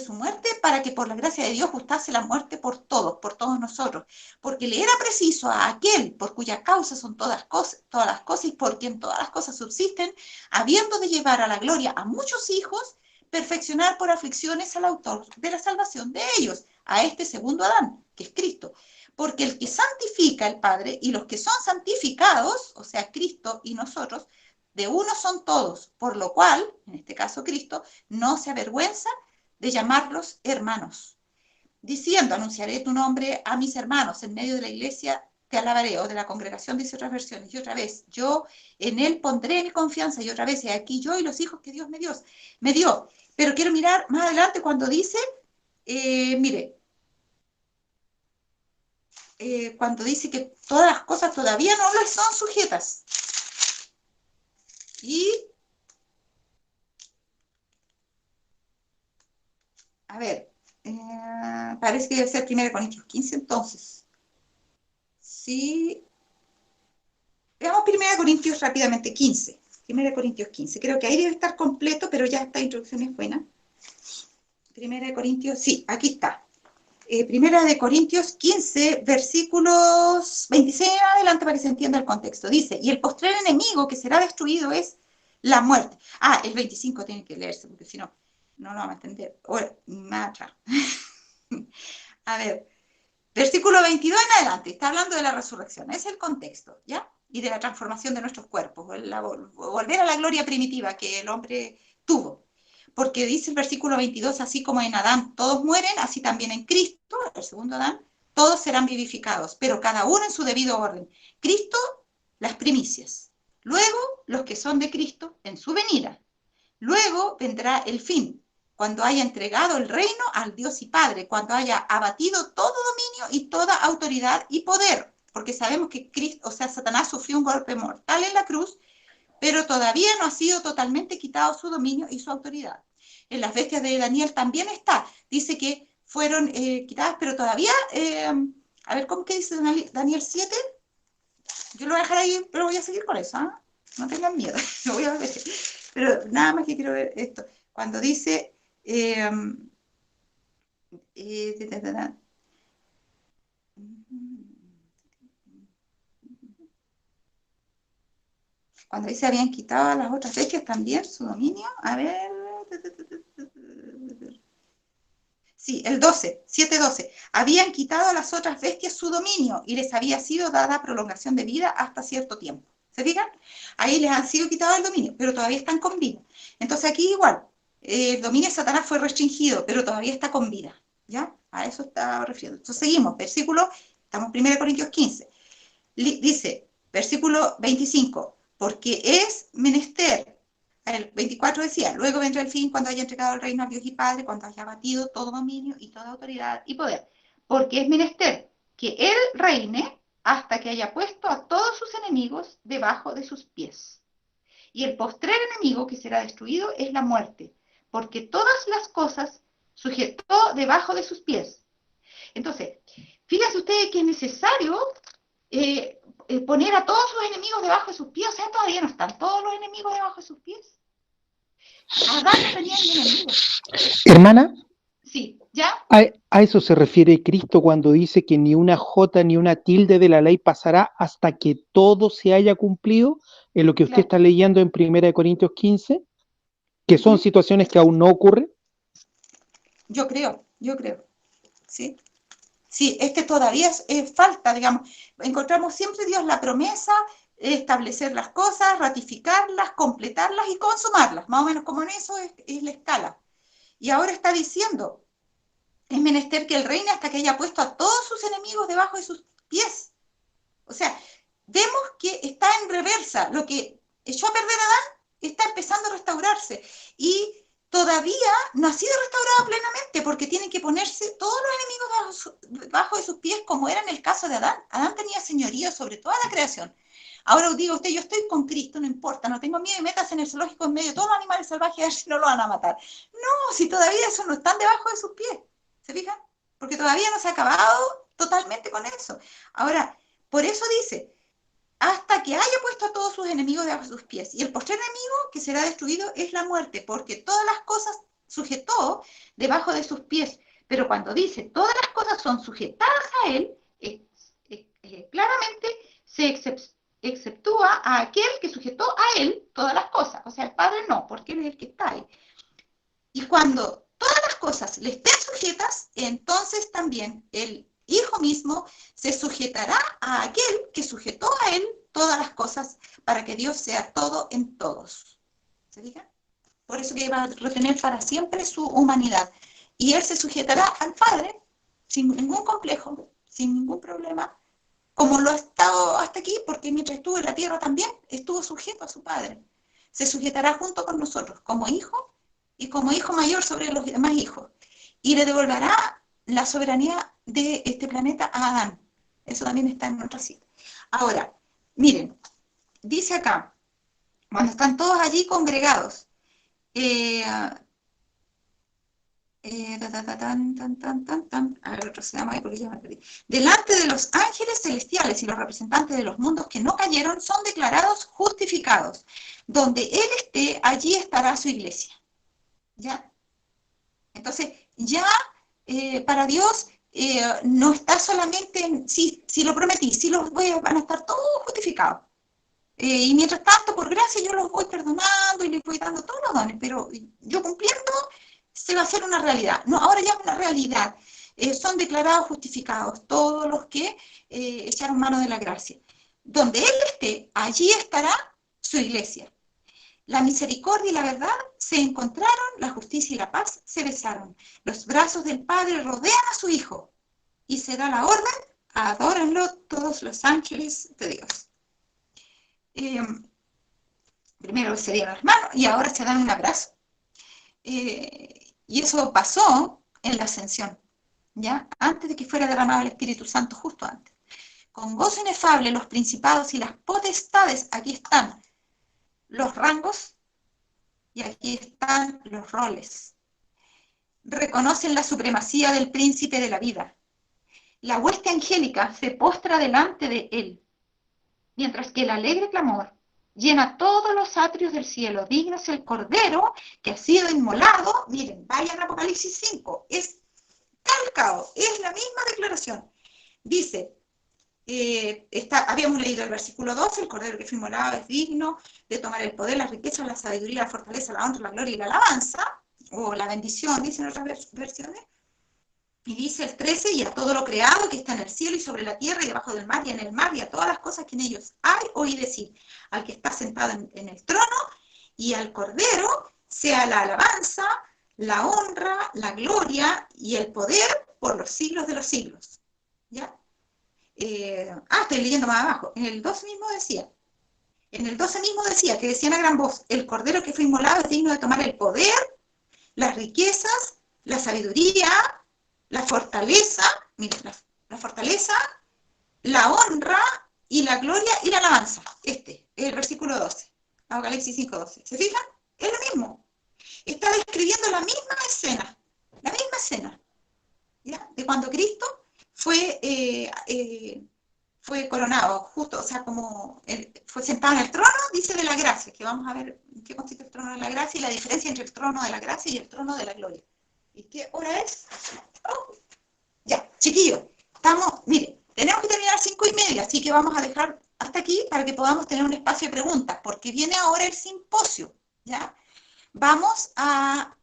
su muerte, para que por la gracia de Dios gustase la muerte por todos nosotros, porque le era preciso a aquel por cuya causa son todas las cosas y por quien todas las cosas subsisten, habiendo de llevar a la gloria a muchos hijos, perfeccionar por aflicciones al autor de la salvación de ellos, a este segundo Adán, que es Cristo. Porque el que santifica el Padre y los que son santificados, o sea, Cristo y nosotros, de uno son todos, por lo cual, en este caso Cristo, no se avergüenza de llamarlos hermanos, diciendo, anunciaré tu nombre a mis hermanos, en medio de la iglesia te alabaré, o de la congregación, dice otras versiones, y otra vez, yo en él pondré mi confianza, y otra vez, he aquí yo y los hijos que Dios me dio. Pero quiero mirar más adelante cuando dice, mire, cuando dice que todas las cosas todavía no les son sujetas. Y, a ver, parece que debe ser 1 Corintios 15 entonces. Sí. Veamos 1 Corintios rápidamente, 15. 1 Corintios 15. Creo que ahí debe estar completo, pero ya esta introducción es buena. 1 Corintios, sí, aquí está. 1 Corintios 15, versículos 26 en adelante para que se entienda el contexto. Dice, y el postrer enemigo que será destruido es la muerte. Ah, el 25 tiene que leerse, porque si no, no lo vamos a entender. A ver, versículo 22 en adelante, está hablando de la resurrección, es el contexto, ¿ya? Y de la transformación de nuestros cuerpos, volver a la gloria primitiva que el hombre tuvo. Porque dice el versículo 22, así como en Adán todos mueren, así también en Cristo, el segundo Adán, todos serán vivificados, pero cada uno en su debido orden. Cristo, las primicias. Luego, los que son de Cristo en su venida. Luego vendrá el fin, cuando haya entregado el reino al Dios y Padre, cuando haya abatido todo dominio y toda autoridad y poder, porque sabemos que Cristo, o sea, Satanás sufrió un golpe mortal en la cruz, pero todavía no ha sido totalmente quitado su dominio y su autoridad. En las bestias de Daniel también está, dice que fueron quitadas, pero todavía, a ver, ¿cómo que dice Daniel 7? Yo lo voy a dejar ahí, pero voy a seguir con eso, ¿eh? No tengan miedo, lo voy a ver. Pero nada más que quiero ver esto. Cuando dice... cuando dice habían quitado a las otras bestias también su dominio, a ver... Sí, el 12, 7:12. Habían quitado a las otras bestias su dominio y les había sido dada prolongación de vida hasta cierto tiempo. ¿Se fijan? Ahí les han sido quitado el dominio, pero todavía están con vida. Entonces aquí igual, el dominio de Satanás fue restringido, pero todavía está con vida. ¿Ya? A eso está refiriendo. Entonces seguimos, versículo, estamos en 1 Corintios 15. Dice, versículo 25, porque es menester. El 24 decía, luego vendrá el fin cuando haya entregado el reino a Dios y Padre, cuando haya abatido todo dominio y toda autoridad y poder. Porque es menester que Él reine hasta que haya puesto a todos sus enemigos debajo de sus pies. Y el postrer enemigo que será destruido es la muerte, porque todas las cosas sujetó debajo de sus pies. Entonces, fíjense ustedes que es necesario poner a todos sus enemigos debajo de sus pies. O sea, todavía no están todos los enemigos debajo de sus pies. Adán no tenía ni enemigos. Hermana, Sí, ¿ya? a eso se refiere Cristo cuando dice que ni una jota ni una tilde de la ley pasará hasta que todo se haya cumplido, en lo que usted Claro. está leyendo en 1 Corintios 15, que son situaciones que aún no ocurren. Yo creo, ¿sí? Sí, es que todavía falta, digamos, encontramos siempre Dios la promesa, establecer las cosas, ratificarlas, completarlas y consumarlas, más o menos como en eso es la escala. Y ahora está diciendo, es menester que Él reine hasta que haya puesto a todos sus enemigos debajo de sus pies. O sea, vemos que está en reversa, lo que echó a perder a Adán está empezando a restaurarse y todavía no ha sido restaurado plenamente porque tienen que ponerse todos los enemigos debajo de sus pies, como era en el caso de Adán. Adán tenía señorío sobre toda la creación. Ahora os digo usted, yo estoy con Cristo, no importa, no tengo miedo y métase en el zoológico en medio de todos los animales salvajes a ver si no lo van a matar. No, si todavía eso no están debajo de sus pies, ¿se fijan? Porque todavía no se ha acabado totalmente con eso. Ahora, por eso dice, hasta que haya puesto a todos sus enemigos debajo de sus pies. Y el postrer enemigo que será destruido es la muerte, porque todas las cosas sujetó debajo de sus pies. Pero cuando dice todas las cosas son sujetadas a él, claramente se exceptúa a aquel que sujetó a él todas las cosas. O sea, el Padre no, porque él es el que está ahí. Y cuando todas las cosas le estén sujetas, entonces también el Hijo mismo se sujetará a aquel que sujetó a él todas las cosas para que Dios sea todo en todos. ¿Se fijan? Por eso que va a retener para siempre su humanidad. Y él se sujetará al Padre sin ningún complejo, sin ningún problema, como lo ha estado hasta aquí, porque mientras estuvo en la tierra también estuvo sujeto a su Padre. Se sujetará junto con nosotros como hijo y como hijo mayor sobre los demás hijos. Y le devolverá la soberanía de este planeta a Adán. Eso también está en otra cita. Ahora, miren, dice acá, cuando están todos allí congregados, a ver, retrocedamos ahí porque ya me perdí. Delante de los ángeles celestiales y los representantes de los mundos que no cayeron son declarados justificados. Donde Él esté, allí estará su iglesia. ¿Ya? Entonces, ya para Dios no está solamente en, si lo prometí, si los van a estar todos justificados. Y mientras tanto, por gracia, yo los voy perdonando y les voy dando todos los dones, pero yo cumpliendo, se va a hacer una realidad. No, ahora ya es una realidad. Son declarados justificados todos los que echaron mano de la gracia. Donde Él esté, allí estará su iglesia. La misericordia y la verdad se encontraron, la justicia y la paz se besaron. Los brazos del Padre rodean a su Hijo. y se da la orden, adórenlo todos los ángeles de Dios. Primero se dieron las manos y ahora se dan un abrazo. Y eso pasó en la ascensión, ¿ya? Antes de que fuera derramado el Espíritu Santo, justo antes. Con gozo inefable, los principados y las potestades, aquí están los rangos y aquí están los roles. Reconocen la supremacía del príncipe de la vida. La hueste angélica se postra delante de él, mientras que el alegre clamor llena todos los atrios del cielo. Digno es el Cordero que ha sido inmolado. Miren, vayan a Apocalipsis 5, es calcado, es la misma declaración. Dice, habíamos leído el versículo 12, el Cordero que fue inmolado es digno de tomar el poder, la riqueza, la sabiduría, la fortaleza, la honra, la gloria y la alabanza, o la bendición, dicen otras versiones. Y dice el 13, y a todo lo creado que está en el cielo y sobre la tierra y debajo del mar y en el mar y a todas las cosas que en ellos hay, oí decir, al que está sentado en el trono y al Cordero, sea la alabanza, la honra, la gloria y el poder por los siglos de los siglos. ¿Ya? Estoy leyendo más abajo. En el 12 mismo decía, que decían a gran voz, el Cordero que fue inmolado es digno de tomar el poder, las riquezas, la sabiduría, la fortaleza, miren, la fortaleza, la honra y la gloria y la alabanza. Este es el versículo 12, Apocalipsis 5:12. ¿Se fijan? Es lo mismo. Está describiendo la misma escena, ¿ya? De cuando Cristo fue coronado, justo, o sea, como fue sentado en el trono, dice de la gracia, que vamos a ver en qué consiste el trono de la gracia y la diferencia entre el trono de la gracia y el trono de la gloria. ¿Y qué hora es? Oh, ya, chiquillos, miren, tenemos que terminar 5:30, así que vamos a dejar hasta aquí para que podamos tener un espacio de preguntas, porque viene ahora el simposio, ¿ya? Vamos a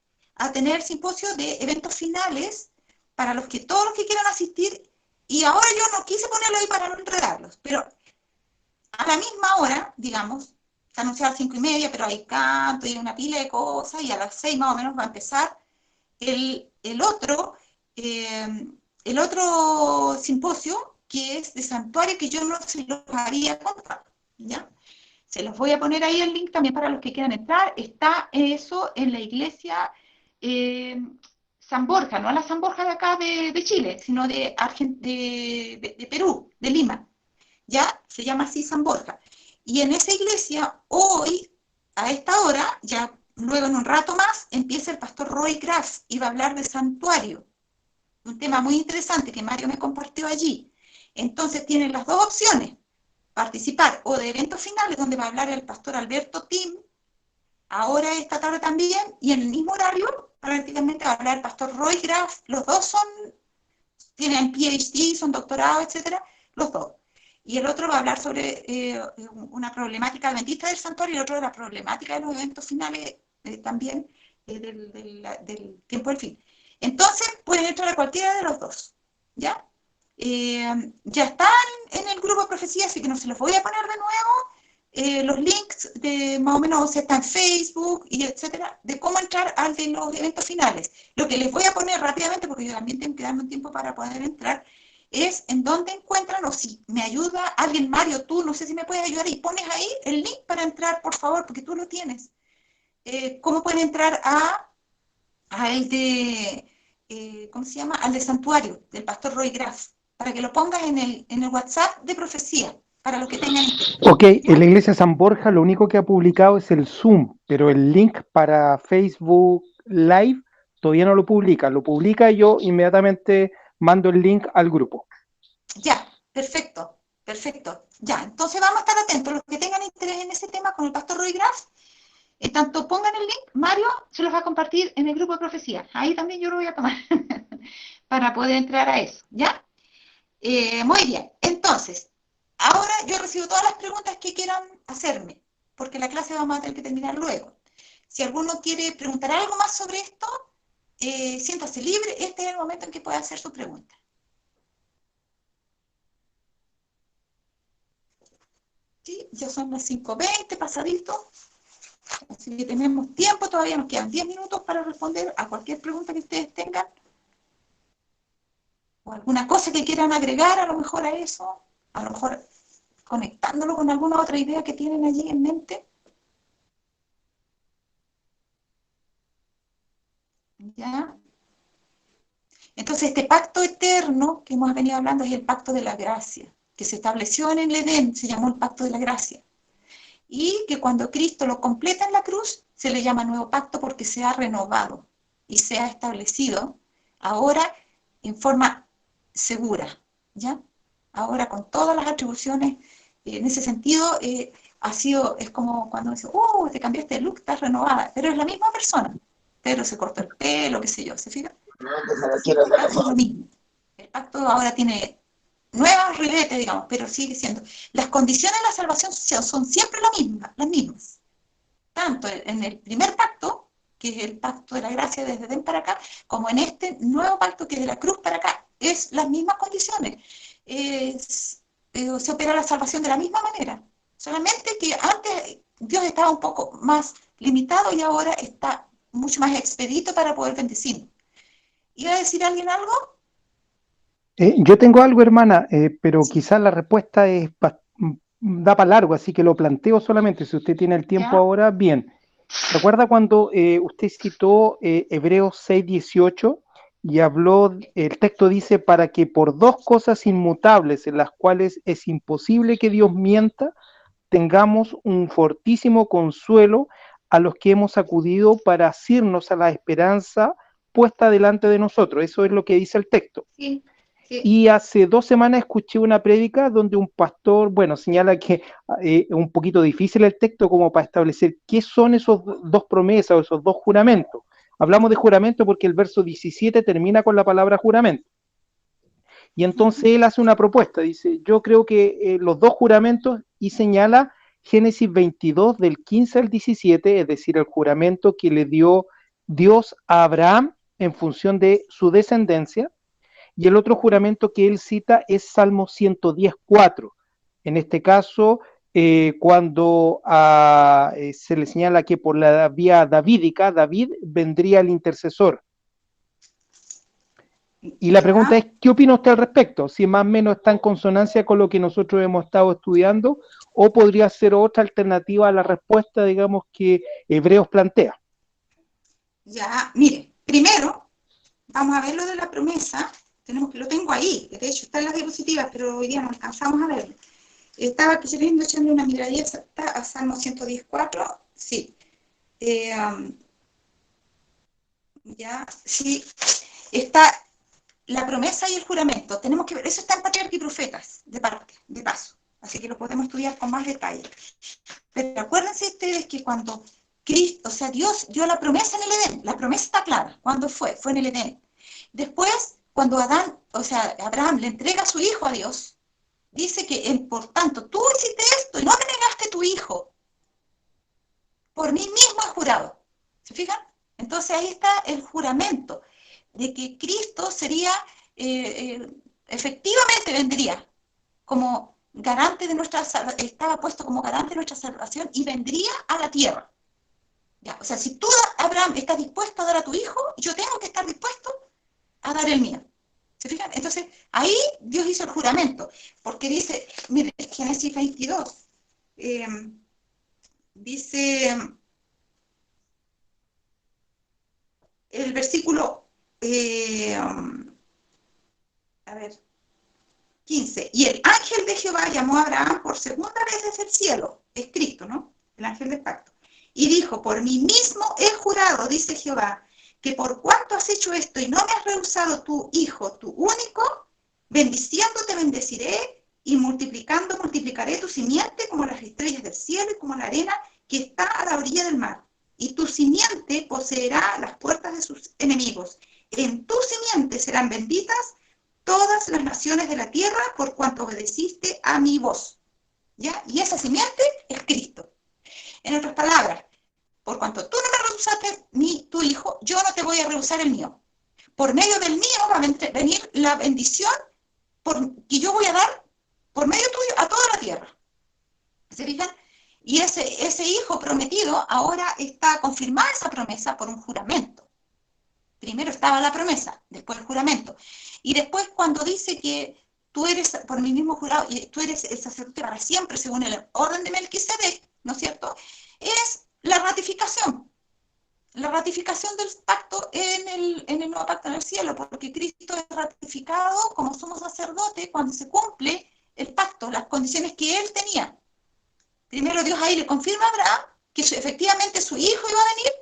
tener el simposio de eventos finales para todos los que quieran asistir, y ahora yo no quise ponerlo ahí para no enredarlos, pero a la misma hora, digamos, se anunció a las 5:30, pero hay canto y una pila de cosas, y a las 6 más o menos va a empezar el otro simposio, que es de santuario, que yo no se los había contado, ¿ya? Se los voy a poner ahí el link también para los que quieran entrar. Está eso en la iglesia San Borja, no la San Borja de acá de Chile, sino de Perú, de Lima. Ya se llama así San Borja. Y en esa iglesia, hoy, a esta hora, ya luego en un rato más, empieza el pastor Roy Graff y va a hablar de santuario. Un tema muy interesante que Mario me compartió allí. Entonces tienen las dos opciones: participar o de eventos finales, donde va a hablar el pastor Alberto Tim, ahora esta tarde también, y en el mismo horario, prácticamente va a hablar el pastor Roy Graff. Los dos tienen PhD, son doctorados, etcétera, los dos. Y el otro va a hablar sobre una problemática adventista del santuario, y el otro de la problemática de los eventos finales también del tiempo del fin. Entonces pueden entrar a cualquiera de los dos, ¿ya? Ya están en el grupo de profecía, así que no se los voy a poner de nuevo. Los links de más o menos está en Facebook y etcétera, de cómo entrar al de los eventos finales. Lo que les voy a poner rápidamente, porque yo también tengo que darme un tiempo para poder entrar, es en dónde encuentran, o si me ayuda alguien, Mario, tú, no sé si me puedes ayudar, y pones ahí el link para entrar, por favor, porque tú lo tienes. ¿Cómo pueden entrar a el de, ¿cómo se llama? Al de Santuario, del pastor Roy Graff, para que lo pongas en el WhatsApp de profecía, para los que tengan interés. Ok, ¿Ya? en la iglesia San Borja lo único que ha publicado es el Zoom, pero el link para Facebook Live todavía no lo publica. Lo publica y yo inmediatamente mando el link al grupo. Ya, perfecto, perfecto. Ya, entonces vamos a estar atentos. Los que tengan interés en ese tema con el pastor Roy Graff, tanto pongan el link, Mario se los va a compartir en el grupo de profecía. Ahí también yo lo voy a tomar para poder entrar a eso, ¿ya? Muy bien, entonces, ahora yo recibo todas las preguntas que quieran hacerme, porque la clase vamos a tener que terminar luego. Si alguno quiere preguntar algo más sobre esto, siéntase libre, este es el momento en que puede hacer su pregunta. ¿Sí? Ya son las 5:20, pasadito, así que tenemos tiempo, todavía nos quedan 10 minutos para responder a cualquier pregunta que ustedes tengan. o alguna cosa que quieran agregar a lo mejor a eso, a lo mejor conectándolo con alguna otra idea que tienen allí en mente. ¿Ya? Entonces, este pacto eterno que hemos venido hablando es el pacto de la gracia, que se estableció en el Edén, se llamó el pacto de la gracia. Y que cuando Cristo lo completa en la cruz, se le llama nuevo pacto porque se ha renovado y se ha establecido ahora en forma segura, ¿ya? Ahora con todas las atribuciones, en ese sentido, es como cuando dice, te cambiaste de look, estás renovada, pero es la misma persona, pero se cortó el pelo, qué sé yo, ¿se fijan? Entonces, este caso es lo mismo. El pacto ahora tiene nuevos ribetes, digamos, pero sigue siendo. Las condiciones de la salvación son siempre las mismas. Tanto en el primer pacto, que es el pacto de la gracia desde Edén para acá, como en este nuevo pacto que es de la cruz para acá, es las mismas condiciones. Se opera la salvación de la misma manera. Solamente que antes Dios estaba un poco más limitado y ahora está mucho más expedito para poder bendecir. ¿Iba a decir alguien algo? Yo tengo algo, hermana, pero quizás la respuesta da para largo, así que lo planteo solamente. Si usted tiene el tiempo ¿Ya? ahora, bien. ¿Recuerda cuando usted citó Hebreos 6:18 y habló, el texto dice, para que por dos cosas inmutables en las cuales es imposible que Dios mienta, tengamos un fortísimo consuelo a los que hemos acudido para asirnos a la esperanza puesta delante de nosotros? Eso es lo que dice el texto. Sí, sí. Y hace 2 semanas escuché una prédica donde un pastor, bueno, señala que es un poquito difícil el texto como para establecer qué son esos dos promesas o esos dos juramentos. Hablamos de juramento porque el verso 17 termina con la palabra juramento. Y entonces él hace una propuesta, dice, yo creo que los dos juramentos, y señala Génesis 22 del 15 al 17, es decir, el juramento que le dio Dios a Abraham en función de su descendencia. Y el otro juramento que él cita es Salmo 110:4. En este caso, cuando se le señala que por la vía davídica, David vendría el intercesor. Y la pregunta es, ¿qué opina usted al respecto? Si más o menos está en consonancia con lo que nosotros hemos estado estudiando, o podría ser otra alternativa a la respuesta, digamos, que Hebreos plantea. Ya, mire, primero vamos a ver lo de la promesa. Lo tengo ahí, de hecho está en las diapositivas, pero hoy día no alcanzamos a verlo. Estaba queriendo echarle una miradita a Salmo 114, sí. Ya, sí, está la promesa y el juramento. Tenemos que ver, eso está en Patriarca y Profetas, de paso. Así que lo podemos estudiar con más detalle. Pero acuérdense ustedes que cuando Cristo, o sea, Dios dio la promesa en el Edén, la promesa está clara. ¿Cuándo fue? Fue en el Edén. Después, cuando Abraham le entrega a su hijo a Dios, dice que, por tanto, tú hiciste esto y no me negaste tu hijo. Por mí mismo he jurado. ¿Se fijan? Entonces ahí está el juramento de que Cristo efectivamente vendría como garante de estaba puesto como garante de nuestra salvación y vendría a la tierra. Ya, o sea, si tú, Abraham, estás dispuesto a dar a tu hijo, yo tengo que estar dispuesto a dar el mío. ¿Se fijan? Entonces, ahí Dios hizo el juramento, porque dice, mire, Génesis 22, dice el versículo, a ver, 15, y el ángel de Jehová llamó a Abraham por segunda vez desde el cielo, es Cristo, ¿no? El ángel del pacto. Y dijo, por mí mismo he jurado, dice Jehová, que por cuanto has hecho esto y no me has rehusado tu hijo, tu único, bendiciendo te bendeciré y multiplicando multiplicaré tu simiente como las estrellas del cielo y como la arena que está a la orilla del mar. Y tu simiente poseerá las puertas de sus enemigos. En tu simiente serán benditas todas las naciones de la tierra por cuanto obedeciste a mi voz. ¿Ya? Y esa simiente es Cristo. En otras palabras, por cuanto tú no me rehusaste tu hijo, yo no te voy a rehusar el mío. Por medio del mío va a venir la bendición que yo voy a dar por medio tuyo a toda la tierra. ¿Se fijan? Y ese hijo prometido ahora está confirmada esa promesa por un juramento. Primero estaba la promesa, después el juramento. Y después cuando dice que tú eres, por mi mismo jurado, y tú eres el sacerdote para siempre, según el orden de Melquisedec, ¿no es cierto? Es la ratificación del pacto en el nuevo pacto en el cielo, porque Cristo es ratificado como sumo sacerdote cuando se cumple el pacto, las condiciones que él tenía. Primero Dios ahí le confirma a Abraham que efectivamente su hijo iba a venir,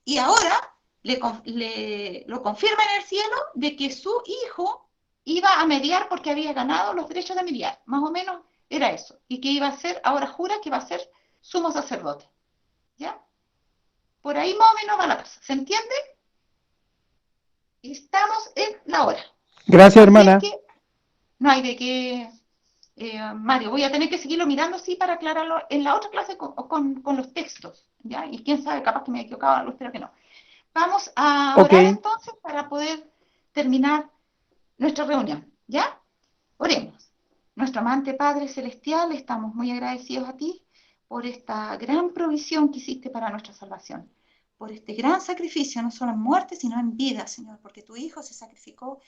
y ahora lo confirma en el cielo de que su hijo iba a mediar porque había ganado los derechos de mediar. Más o menos era eso. Y que iba a ser, ahora jura que va a ser sumo sacerdote. ¿Ya? Por ahí más o menos va la cosa. ¿Se entiende? Estamos en la hora. Gracias, Así hermana. es que no hay de qué, Mario. Voy a tener que seguirlo mirando así para aclararlo en la otra clase con los textos. ¿Ya? Y quién sabe, capaz que me he equivocado, espero que no. Vamos a Ok, orar entonces para poder terminar nuestra reunión. ¿Ya? Oremos. Nuestro amante Padre Celestial, estamos muy agradecidos a ti por esta gran provisión que hiciste para nuestra salvación, por este gran sacrificio, no solo en muerte, sino en vida, Señor, porque tu Hijo se sacrificó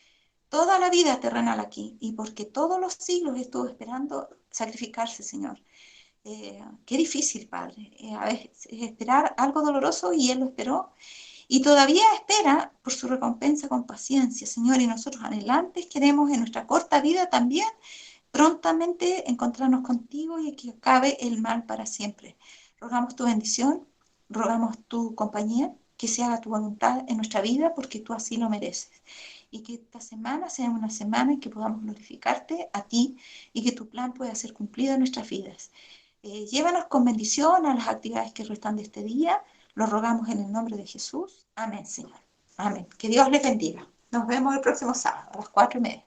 toda la vida terrenal aquí y porque todos los siglos estuvo esperando sacrificarse, Señor. Qué difícil, Padre. A veces esperar algo doloroso y Él lo esperó. Y todavía espera por su recompensa con paciencia, Señor. Y nosotros anhelantes queremos en nuestra corta vida también prontamente encontrarnos contigo y que acabe el mal para siempre. Rogamos tu bendición, rogamos tu compañía, que se haga tu voluntad en nuestra vida porque tú así lo mereces. Y que esta semana sea una semana en que podamos glorificarte a ti y que tu plan pueda ser cumplido en nuestras vidas. Llévanos con bendición a las actividades que restan de este día. Lo rogamos en el nombre de Jesús. Amén, Señor. Amén. Que Dios les bendiga. Nos vemos el próximo sábado a las 4:30.